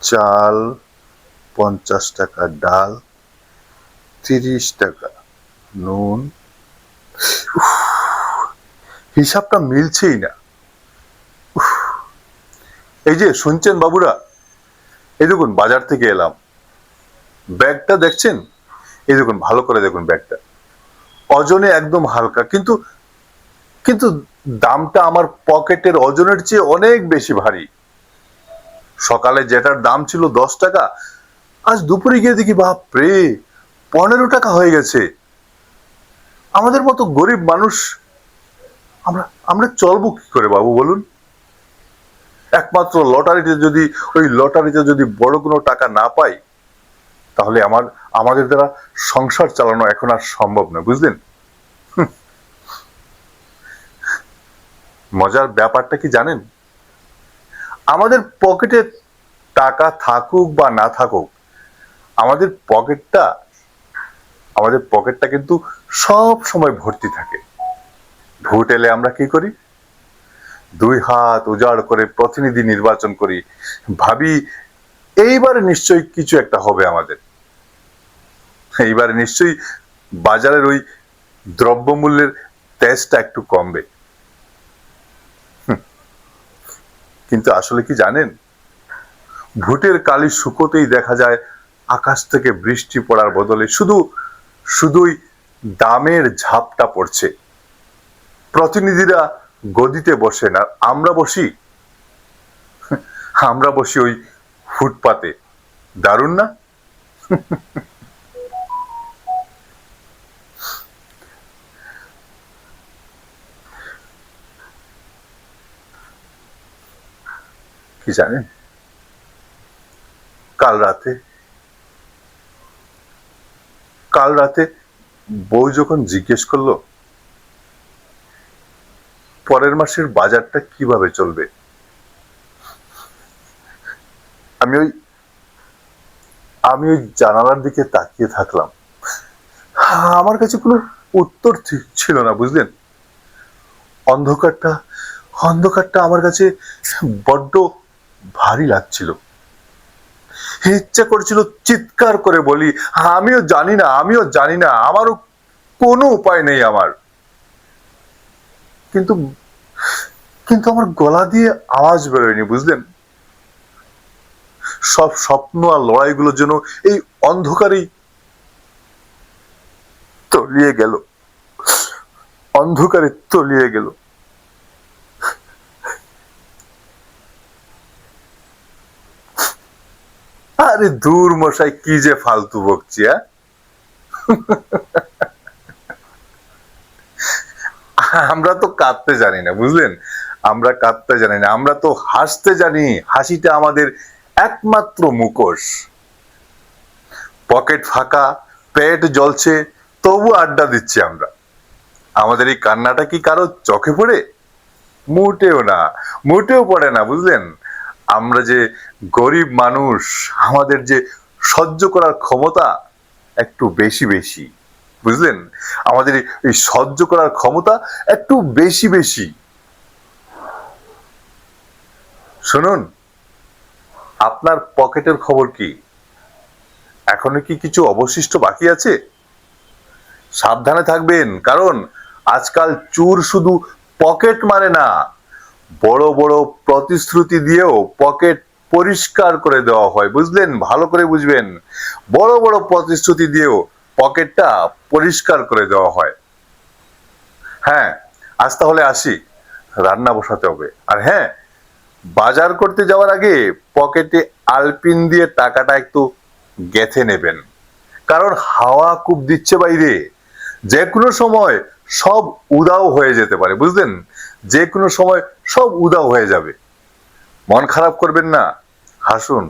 চাল, 50 টাকা ডাল, 30 টাকা নুন। হিসাবটা মিলছেই না। এই যে শুনছেন বাবুরা, এই দেখুন বাজার থেকে এলাম, ব্যাগটা দেখছেন? এই দেখুন, ভালো করে দেখুন ব্যাগটা, ওজনে একদম হালকা, কিন্তু কিন্তু দামটা আমার পকেটের ওজনের চেয়ে অনেক বেশি ভারী। সকালে যেটার দাম ছিল 10 টাকা, আজ দুপুরে গিয়ে দেখি বাপরে 15 টাকা হয়ে গেছে। আমাদের মতো গরিব মানুষ আমরা আমরা চলবো কি করে বাবু বলুন? একমাত্র লটারিতে যদি বড় কোনো টাকা না পাই, তাহলে আমাদের দ্বারা সংসার চালানো এখন আর সম্ভব না, বুঝলেন? মজার ব্যাপারটা কি জানেন? আমাদের পকেটে টাকা থাকুক বা না থাকুক, আমাদের পকেটটা কিন্তু সব সময় ভর্তি থাকে। ভোট এলে আমরা কি করি? 2 হাত উজাড় করে প্রতিনিধি নির্বাচন করি, ভাবি এইবারে নিশ্চয়ই কিছু একটা হবে আমাদের, এইবারে নিশ্চয়ই বাজারের ওই দ্রব্যমূল্যের তেজটা একটু কমবে। কিন্তু আসলে কি জানেন, ভোটের কালি শুকোতেই দেখা যায় আকাশ থেকে বৃষ্টি পড়ার বদলে শুধুই দামের ঝাপটা পড়ছে। প্রতিনিধিরা গদিতে বসেন আর আমরা বসি ওই ফুটপাতে। দারুণ না? কি জানেন, কাল রাতে বউ যখন জিজ্ঞেস করলো পরের মাসের বাজারটা কিভাবে চলবে, আমি ওই আমি ওই জানালার দিকে তাকিয়ে থাকলাম। আমার কাছে কোনো উত্তর ছিল না, বুঝলেন? অন্ধকারটা অন্ধকারটা আমার কাছে বড্ড ভারী লাগছিল। ইচ্ছা করেছিল চিৎকার করে বলি, আমিও জানি না, আমারও কোনো উপায় নেই আমার। কিন্তু কিন্তু আমার গলা দিয়ে আওয়াজ বেরোয়নি, বুঝলেন? সব স্বপ্ন আর লড়াইগুলোর জন্য এই অন্ধকারেই তলিয়ে গেল, অন্ধকারে তলিয়ে গেল। আরে দূর মশাই, কি যে ফালতু বকছি। আমরা তো কাঁদতে জানি না, বুঝলেন? আমরা তো হাসতে জানি। হাসিটা আমাদের একমাত্র মুখোশ। পকেট ফাঁকা, পেট জ্বলছে, তবু আড্ডা দিচ্ছি আমরা। আমাদের এই কান্নাটা কি কারো চোখে পড়ে? মোটেও না, মোটেও পড়ে না, বুঝলেন? আমরা যে গরিব মানুষ, আমাদের যে সহ্য করার ক্ষমতা একটু বেশি, বুঝলেন? আমাদের এই সহ্য করার ক্ষমতা একটু বেশি। শুনুন, আপনার পকেটের খবর কি? এখনো কি কিছু অবশিষ্ট বাকি আছে? সাবধানে থাকবেন, কারণ আজকাল চোর শুধু পকেট মারে না, বড় বড় প্রতিশ্রুতি দিয়েও পকেট পরিষ্কার করে দেওয়া হয়, বুঝলেন? ভালো করে বুঝবেন, বড় বড় প্রতিশ্রুতি দিয়েও পকেটটা পরিষ্কার করে দেওয়া হয়। হ্যাঁ, আজ তাহলে আসি, রান্না বসাতে হবে। আর হ্যাঁ, বাজার করতে যাওয়ার আগে পকেটে আলপিন দিয়ে টাকাটা একটু গেঁথে নেবেন, কারণ হাওয়া খুব দিচ্ছে বাইরে, যে কোনো সময় সব উধাও হয়ে যেতে পারে, বুঝলেন? যে কোনো সময় সব উধাও হয়ে যাবে। মন খারাপ করবেন না, হাসুন।